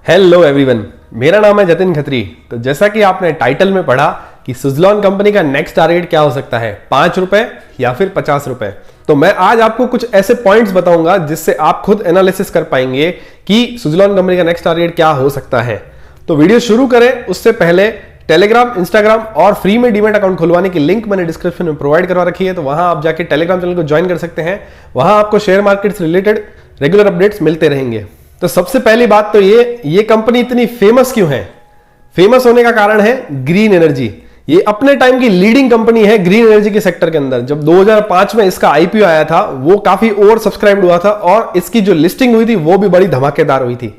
Hello everyone, मेरा नाम है जतिन खत्री। तो जैसा कि आपने टाइटल में पढ़ा कि सुज़लॉन कंपनी का नेक्स्ट टारगेट क्या हो सकता है, 5 रुपए या फिर 50 रुपए। तो मैं आज आपको कुछ ऐसे पॉइंट्स बताऊंगा जिससे आप खुद एनालिसिस कर पाएंगे कि सुज़लॉन कंपनी का नेक्स्ट टारगेट क्या हो सकता है। तो वीडियो शुरू करें उससे पहले टेलीग्राम, इंस्टाग्राम और फ्री में डीमैट अकाउंट खुलवाने की लिंक मैंने डिस्क्रिप्शन में प्रोवाइड करवा रखी है। तो वहां आप जाके टेलीग्राम चैनल को ज्वाइन कर सकते हैं। वहां आपको शेयर मार्केट से रिलेटेड रेगुलर अपडेट्स मिलते रहेंगे। तो सबसे पहली बात तो ये कंपनी इतनी फेमस क्यों है? फेमस होने का कारण है ग्रीन एनर्जी। ये अपने टाइम की लीडिंग कंपनी है ग्रीन एनर्जी के सेक्टर के अंदर। जब 2005 में इसका आईपीओ आया था वो काफी ओवर सब्सक्राइब्ड हुआ था और इसकी जो लिस्टिंग हुई थी वो भी बड़ी धमाकेदार हुई थी।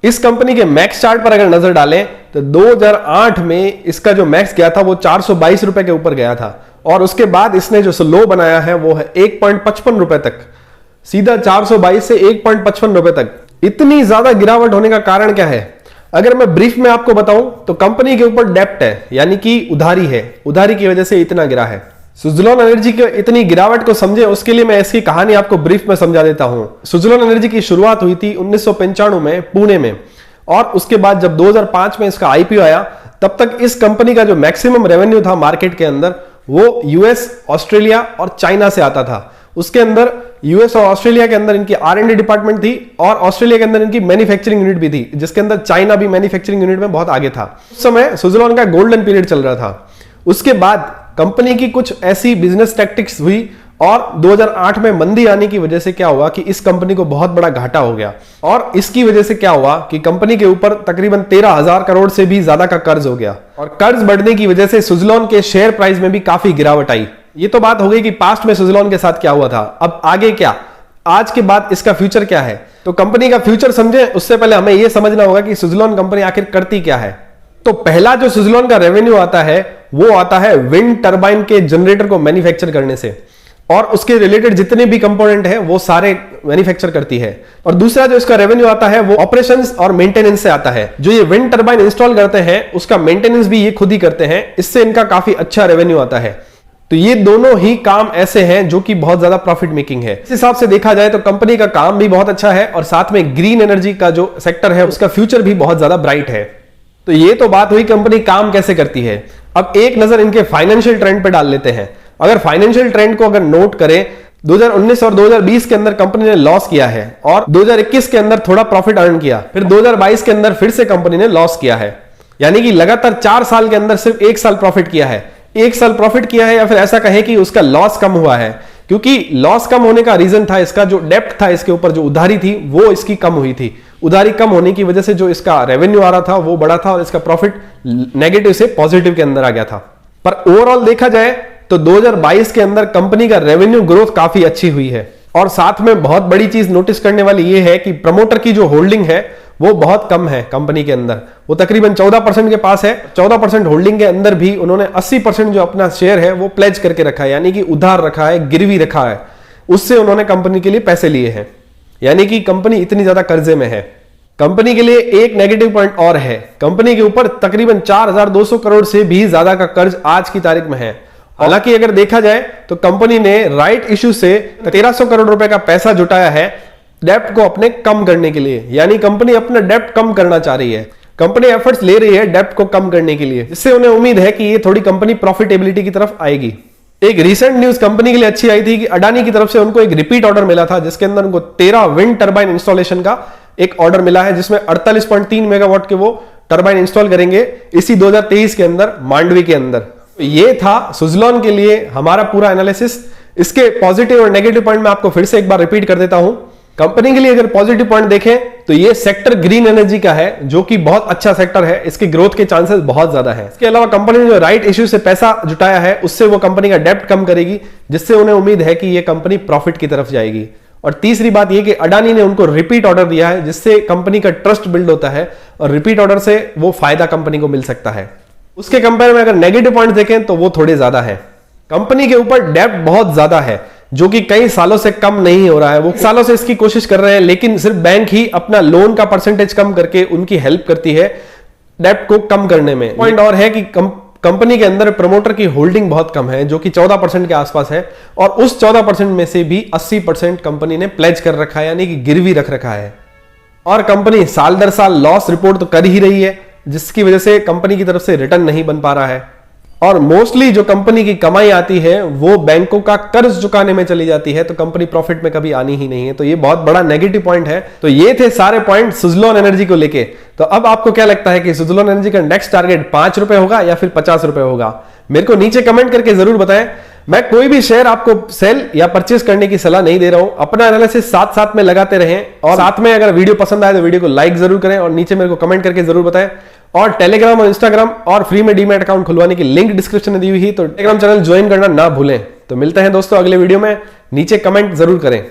इस कंपनी के मैक्स चार्ट पर अगर नजर डालें तो 2008 में इसका जो मैक्स गया था वो 422 रुपए के ऊपर गया था और उसके बाद इसने जो लो बनाया है वो है 1.55 रुपए तक, सीधा 422 से 1.55 रुपए तक। इतनी ज्यादा गिरावट होने का कारण क्या है? अगर मैं ब्रीफ में आपको बताऊं तो कंपनी के ऊपर डेप्ट है, यानी कि उधारी है। उधारी की वजह से इतना गिरा है। सुज़लॉन एनर्जी की इतनी गिरावट को समझे उसके लिए मैं इसकी कहानी आपको ब्रीफ में समझा देता हूं। सुज़लॉन एनर्जी की शुरुआत हुई थी 1995 में पुणे में और उसके बाद जब 2005 में इसका आईपीओ आया तब तक इस कंपनी का जो मैक्सिमम रेवेन्यू था मार्केट के अंदर वो यूएस, ऑस्ट्रेलिया और चाइना से आता था। उसके अंदर यूएस और ऑस्ट्रेलिया के अंदर इनकी R&D डिपार्टमेंट थी और ऑस्ट्रेलिया के अंदर इनकी मैन्युफैक्चरिंग यूनिट भी थी, जिसके अंदर चाइना भी मैन्युफैक्चरिंग यूनिट में बहुत आगे था। उस समय सुज़लॉन का गोल्डन पीरियड चल रहा था। उसके बाद कंपनी की कुछ ऐसी बिजनेस टैक्टिक्स हुई और 2008 में मंदी आने की वजह से क्या हुआ कि इस कंपनी को बहुत बड़ा घाटा हो गया और इसकी वजह से क्या हुआ कि कंपनी के ऊपर तकरीबन 13,000 करोड़ से भी ज्यादा का कर्ज हो गया और कर्ज बढ़ने की वजह से सुज़लॉन के शेयर प्राइस में भी काफी गिरावट आई। ये तो बात हो गई कि पास्ट में सुज़लॉन के साथ क्या हुआ था। अब आगे क्या, आज के बाद इसका फ्यूचर क्या है? तो कंपनी का फ्यूचर समझे उससे पहले हमें यह समझना होगा कि सुज़लॉन कंपनी आखिर करती क्या है। तो पहला जो सुज़लॉन का रेवेन्यू आता है वो आता है विंड टरबाइन के जनरेटर को मैन्युफैक्चर करने से और उसके रिलेटेड जितने भी कंपोनेंट हैं वो सारे मैन्युफैक्चर करती है। और दूसरा जो इसका रेवेन्यू आता है वो ऑपरेशंस और मेंटेनेंस से आता है। जो ये विंड टरबाइन इंस्टॉल करते हैं उसका मेंटेनेंस भी ये खुद ही करते हैं, इससे इनका काफी अच्छा रेवेन्यू आता है। तो ये दोनों ही काम ऐसे हैं जो कि बहुत ज्यादा प्रॉफिट मेकिंग है। इस हिसाब से देखा जाए तो कंपनी का काम भी बहुत अच्छा है और साथ में ग्रीन एनर्जी का जो सेक्टर है उसका फ्यूचर भी बहुत ज्यादा ब्राइट है। तो ये तो बात हुई कंपनी काम कैसे करती है। अब एक नजर इनके फाइनेंशियल ट्रेंड पे डाल लेते हैं। अगर फाइनेंशियल ट्रेंड को अगर नोट करें 2019 और 2020 के अंदर कंपनी ने लॉस किया है और 2021 के अंदर थोड़ा प्रॉफिट अर्न किया, फिर 2022 के अंदर फिर से कंपनी ने लॉस किया है। यानी कि लगातार 4 साल के अंदर सिर्फ 1 साल प्रॉफिट किया है। 1 साल प्रॉफिट किया है या फिर ऐसा कहें कि उसका लॉस कम हुआ है, क्योंकि लॉस कम होने का रीजन था इसका जो डेप्ट था, इसके ऊपर जो उधारी थी वो इसकी कम हुई थी। उधारी कम होने की वजह से जो इसका रेवेन्यू आ रहा था वो बढ़ा था और इसका प्रॉफिट नेगेटिव से पॉजिटिव के अंदर आ गया था। पर ओवरऑल देखा जाए तो 2022 के अंदर कंपनी का रेवेन्यू ग्रोथ काफी अच्छी हुई है। और साथ में बहुत बड़ी चीज नोटिस करने वाली ये है कि प्रमोटर की जो होल्डिंग है वो बहुत कम है कंपनी के अंदर। वो तकरीबन 14% के पास है। 14% होल्डिंग के अंदर भी उन्होंने 80% जो अपना शेयर है वो प्लेज करके रखा है, यानी कि उधार रखा है, गिरवी रखा है। उससे उन्होंने कंपनी के लिए पैसे लिए हैं, यानी कि कंपनी इतनी ज्यादा कर्जे में है। कंपनी के लिए एक नेगेटिव पॉइंट और है, कंपनी के ऊपर तकरीबन 4,200 करोड़ से भी ज्यादा का कर्ज आज की तारीख में है। हालांकि अगर देखा जाए तो कंपनी ने राइट इश्यू से 1300 करोड़ रुपए का पैसा जुटाया है डेप्ट को अपने कम करने के लिए, यानी कंपनी अपना डेप्ट कम करना चाह रही है। कंपनी एफर्ट्स ले रही है डेप्ट को कम करने के लिए, जिससे उन्हें उम्मीद है कि ये थोड़ी कंपनी प्रॉफिटेबिलिटी की तरफ आएगी। एक रीसेंट न्यूज कंपनी के लिए अच्छी आई थी कि अडानी की तरफ से उनको एक रिपीट ऑर्डर मिला था, जिसके अंदर उनको 13 विंड टरबाइन इंस्टॉलेशन का एक ऑर्डर मिला है, जिसमें 48.3 मेगावाट के वो टरबाइन इंस्टॉल करेंगे इसी 2023 के अंदर मांडवी के अंदर। ये था सुज़लॉन के लिए हमारा पूरा एनालिसिस। इसके पॉजिटिव और नेगेटिव पॉइंट मैं आपको फिर से एक बार रिपीट कर देता हूं। कंपनी के लिए अगर पॉजिटिव पॉइंट देखें तो ये सेक्टर ग्रीन एनर्जी का है, जो कि बहुत अच्छा सेक्टर है। इसके ग्रोथ के चांसेस बहुत ज्यादा है। इसके अलावा कंपनी ने जो राइट इश्यू से पैसा जुटाया है उससे वो कंपनी का डेप्ट कम करेगी, जिससे उन्हें उम्मीद है कि ये कंपनी प्रॉफिट की तरफ जाएगी। और तीसरी बात ये कि अडानी ने उनको रिपीट ऑर्डर दिया है, जिससे कंपनी का ट्रस्ट बिल्ड होता है और रिपीट ऑर्डर से वो फायदा कंपनी को मिल सकता है। उसके कंपेयर में अगर नेगेटिव पॉइंट देखें तो वो थोड़े ज्यादा है। कंपनी के ऊपर डेप्ट बहुत ज्यादा है, जो कि कई सालों से कम नहीं हो रहा है। वो सालों से इसकी कोशिश कर रहे हैं, लेकिन सिर्फ बैंक ही अपना लोन का परसेंटेज कम करके उनकी हेल्प करती है डेप्ट को कम करने में। पॉइंट और है कि कंपनी के अंदर प्रमोटर की होल्डिंग बहुत कम है, जो कि 14% के आसपास है और उस 14% में से भी 80% कंपनी ने प्लेज कर रखा है, यानी कि गिरवी रख रखा है। और कंपनी साल दर साल लॉस रिपोर्ट तो कर ही रही है, जिसकी वजह से कंपनी की तरफ से रिटर्न नहीं बन पा रहा है। और मोस्टली जो कंपनी की कमाई आती है वो बैंकों का कर्ज चुकाने में चली जाती है, तो कंपनी प्रॉफिट में कभी आनी ही नहीं है। तो ये बहुत बड़ा नेगेटिव पॉइंट है। तो ये थे सारे पॉइंट सुज़लोन एनर्जी को लेके। तो अब आपको क्या लगता है कि सुज़लोन एनर्जी का नेक्स्ट टारगेट 5 रुपए होगा या फिर 50 रुपए होगा? मेरे को नीचे कमेंट करके जरूर बताएं। मैं कोई भी शेयर आपको सेल या परचेज करने की सलाह नहीं दे रहा हूं। अपना एनालिसिस साथ साथ में लगाते रहें, और साथ में अगर वीडियो पसंद आए तो वीडियो को लाइक जरूर करें और नीचे मेरे को कमेंट करके जरूर बताएं। और टेलीग्राम और इंस्टाग्राम और फ्री में डीमैट अकाउंट खुलवाने की लिंक डिस्क्रिप्शन में दी हुई है, तो टेलीग्राम चैनल ज्वाइन करना ना भूलें। तो मिलते हैं दोस्तों अगले वीडियो में, नीचे कमेंट जरूर करें।